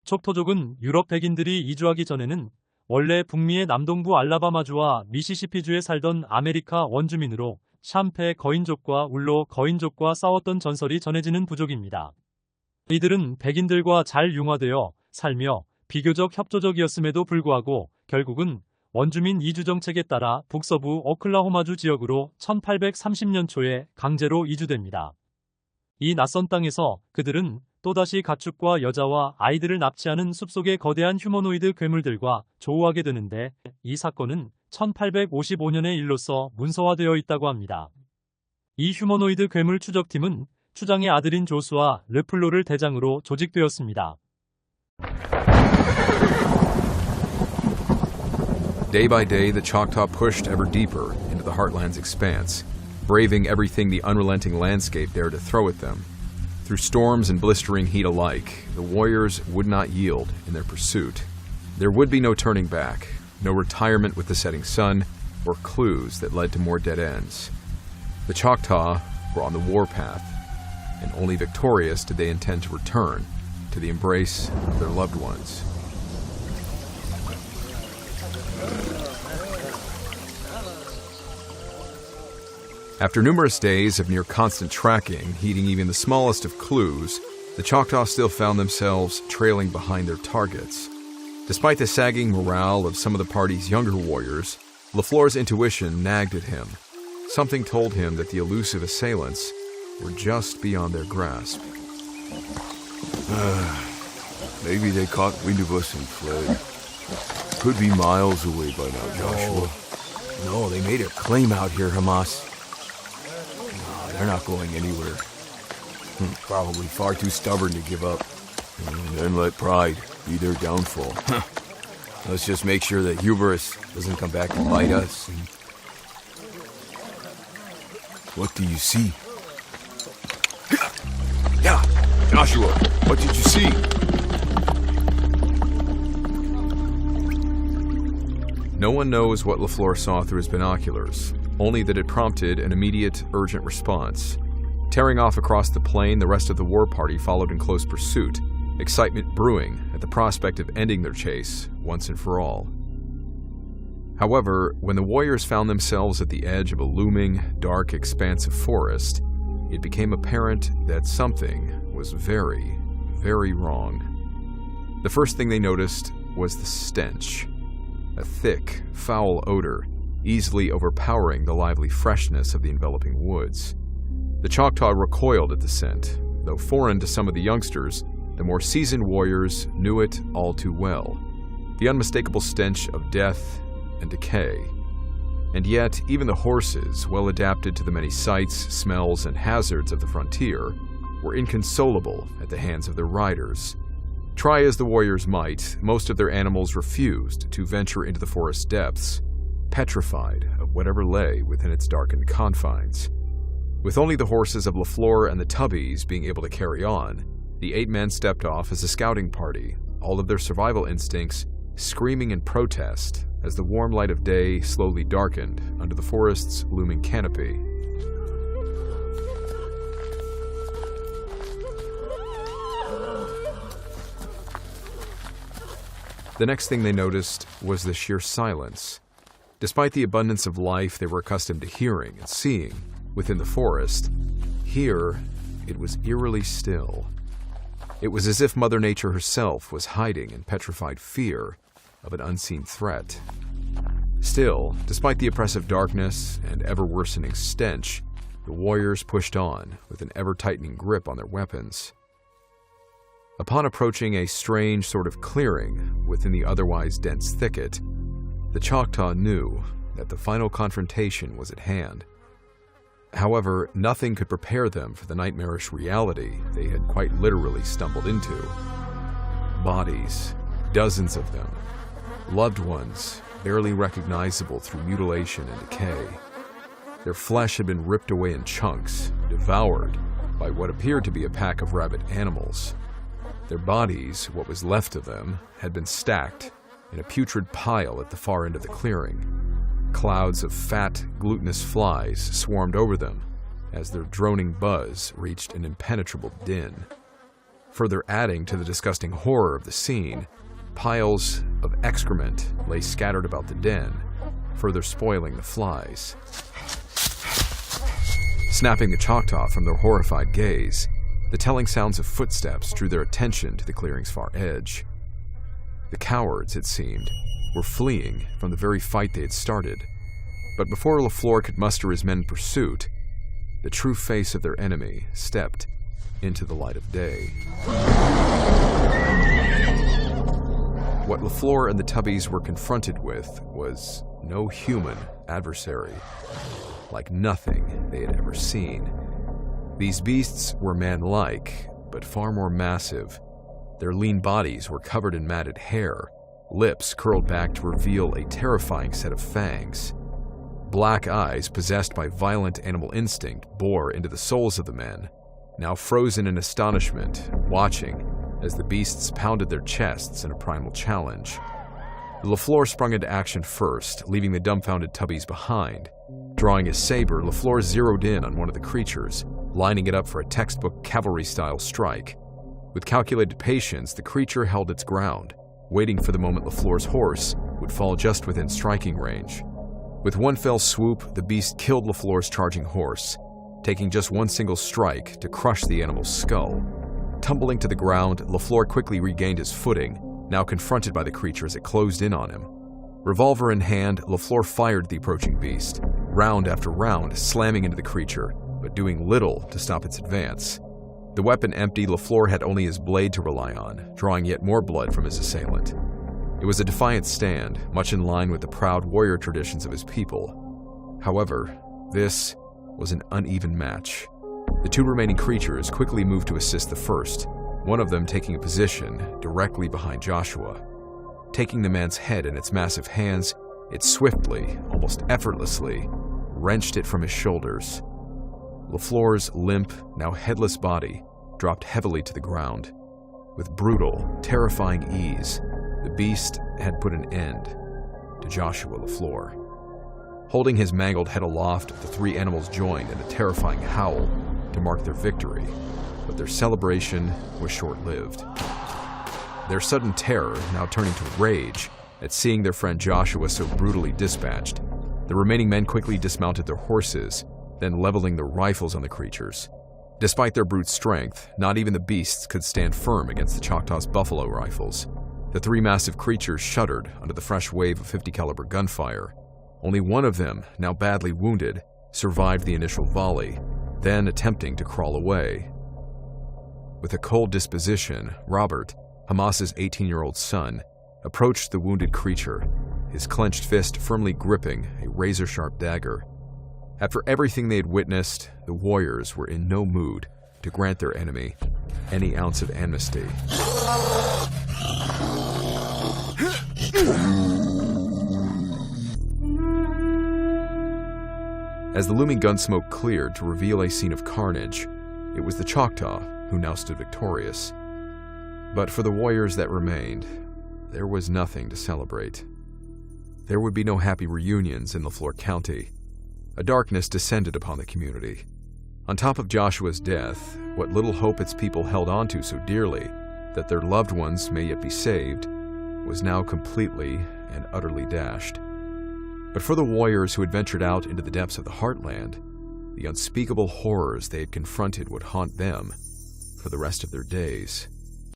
촉토족은 유럽 백인들이 이주하기 전에는 원래 북미의 남동부 알라바마주와 미시시피주에 살던 아메리카 원주민으로 샴페 거인족과 울로 거인족과 싸웠던 전설이 전해지는 부족입니다. 이들은 백인들과 잘 융화되어 살며 비교적 협조적이었음에도 불구하고 결국은 원주민 이주 정책에 따라 북서부 오클라호마주 지역으로 1830년 초에 강제로 이주됩니다. 이 낯선 땅에서 그들은 또다시 가축과 여자와 아이들을 납치하는 숲속의 거대한 휴머노이드 괴물들과 조우하게 되는데, 이 사건은 1855년의 일로서 문서화되어 있다고 합니다. 이 휴머노이드 괴물 추적팀은 추장의 아들인 조수와 르플로를 대장으로 조직되었습니다. Day by day, the Choctaw pushed ever deeper into the heartland's expanse, braving everything the unrelenting landscape dared to throw at them. Through storms and blistering heat alike, the warriors would not yield in their pursuit. There would be no turning back, no retirement with the setting sun, or clues that led to more dead ends. The Choctaw were on the warpath, and only victorious did they intend to return to the embrace of their loved ones. After numerous days of near constant tracking, heeding even the smallest of clues, the Choctaw still found themselves trailing behind their targets. Despite the sagging morale of some of the party's younger warriors, LaFleur's intuition nagged at him. Something told him that the elusive assailants were just beyond their grasp. Maybe they caught wind of us and fled. Could be miles away by now, Joshua. No, they made a claim out here, Hamas. No, they're not going anywhere. Probably far too stubborn to give up. And then let pride be their downfall. Let's just make sure that hubris doesn't come back and bite us. What do you see? Yeah, Joshua, what did you see? No one knows what LaFleur saw through his binoculars, only that it prompted an immediate, urgent response. Tearing off across the plain, the rest of the war party followed in close pursuit, excitement brewing at the prospect of ending their chase once and for all. However, when the warriors found themselves at the edge of a looming, dark expanse of forest, it became apparent that something was very, very wrong. The first thing they noticed was the stench. A thick, foul odor, easily overpowering the lively freshness of the enveloping woods. The Choctaw recoiled at the scent. Though foreign to some of the youngsters, the more seasoned warriors knew it all too well. The unmistakable stench of death and decay. And yet, even the horses, well adapted to the many sights, smells, and hazards of the frontier, were inconsolable at the hands of their riders. Try as the warriors might, most of their animals refused to venture into the forest depths, petrified of whatever lay within its darkened confines. With only the horses of LaFleur and the Tubbies being able to carry on, the 8 men stepped off as a scouting party, all of their survival instincts screaming in protest as the warm light of day slowly darkened under the forest's looming canopy. The next thing they noticed was the sheer silence. Despite the abundance of life they were accustomed to hearing and seeing within the forest, here it was eerily still. It was as if Mother Nature herself was hiding in petrified fear of an unseen threat. Still, despite the oppressive darkness and ever-worsening stench, the warriors pushed on with an ever-tightening grip on their weapons. Upon approaching a strange sort of clearing within the otherwise dense thicket, the Choctaw knew that the final confrontation was at hand. However, nothing could prepare them for the nightmarish reality they had quite literally stumbled into. Bodies, dozens of them, loved ones barely recognizable through mutilation and decay. Their flesh had been ripped away in chunks, devoured by what appeared to be a pack of rabid animals. Their bodies, what was left of them, had been stacked in a putrid pile at the far end of the clearing. Clouds of fat, glutinous flies swarmed over them as their droning buzz reached an impenetrable din. Further adding to the disgusting horror of the scene, piles of excrement lay scattered about the den, further spoiling the flies. Snapping the Choctaw from their horrified gaze, the telling sounds of footsteps drew their attention to the clearing's far edge. The cowards, it seemed, were fleeing from the very fight they had started. But before LaFleur could muster his men in pursuit, the true face of their enemy stepped into the light of day. What LaFleur and the Tubbies were confronted with was no human adversary, like nothing they had ever seen. These beasts were man-like, but far more massive. Their lean bodies were covered in matted hair, lips curled back to reveal a terrifying set of fangs. Black eyes, possessed by violent animal instinct, bore into the souls of the men, now frozen in astonishment, watching as the beasts pounded their chests in a primal challenge. LaFleur sprung into action first, leaving the dumbfounded Tubbies behind. Drawing his saber, LaFleur zeroed in on one of the creatures, lining it up for a textbook cavalry-style strike. With calculated patience, the creature held its ground, waiting for the moment LaFleur's horse would fall just within striking range. With one fell swoop, the beast killed LaFleur's charging horse, taking just one single strike to crush the animal's skull. Tumbling to the ground, LaFleur quickly regained his footing, now confronted by the creature as it closed in on him. Revolver in hand, LaFleur fired the approaching beast, round after round slamming into the creature, but doing little to stop its advance. The weapon empty, LaFleur had only his blade to rely on, drawing yet more blood from his assailant. It was a defiant stand, much in line with the proud warrior traditions of his people. However, this was an uneven match. The two remaining creatures quickly moved to assist the first, one of them taking a position directly behind Joshua. Taking the man's head in its massive hands, it swiftly, almost effortlessly, wrenched it from his shoulders. LaFleur's limp, now headless body dropped heavily to the ground. With brutal, terrifying ease, the beast had put an end to Joshua LaFleur. Holding his mangled head aloft, the three animals joined in a terrifying howl to mark their victory, but their celebration was short-lived. Their sudden terror now turning to rage at seeing their friend Joshua so brutally dispatched. The remaining men quickly dismounted their horses, then leveling their rifles on the creatures. Despite their brute strength, not even the beasts could stand firm against the Choctaw's buffalo rifles. The three massive creatures shuddered under the fresh wave of .50 caliber gunfire. Only one of them, now badly wounded, survived the initial volley, then attempting to crawl away. With a cold disposition, Robert, Hamas's 18-year-old son, approached the wounded creature, his clenched fist firmly gripping a razor-sharp dagger. After everything they had witnessed, the warriors were in no mood to grant their enemy any ounce of amnesty. As the looming gun smoke cleared to reveal a scene of carnage, it was the Choctaw who now stood victorious. But for the warriors that remained, there was nothing to celebrate. There would be no happy reunions in LaFleur County. A darkness descended upon the community. On top of Joshua's death, what little hope its people held onto so dearly that their loved ones may yet be saved was now completely and utterly dashed. But for the warriors who had ventured out into the depths of the heartland, the unspeakable horrors they had confronted would haunt them for the rest of their days.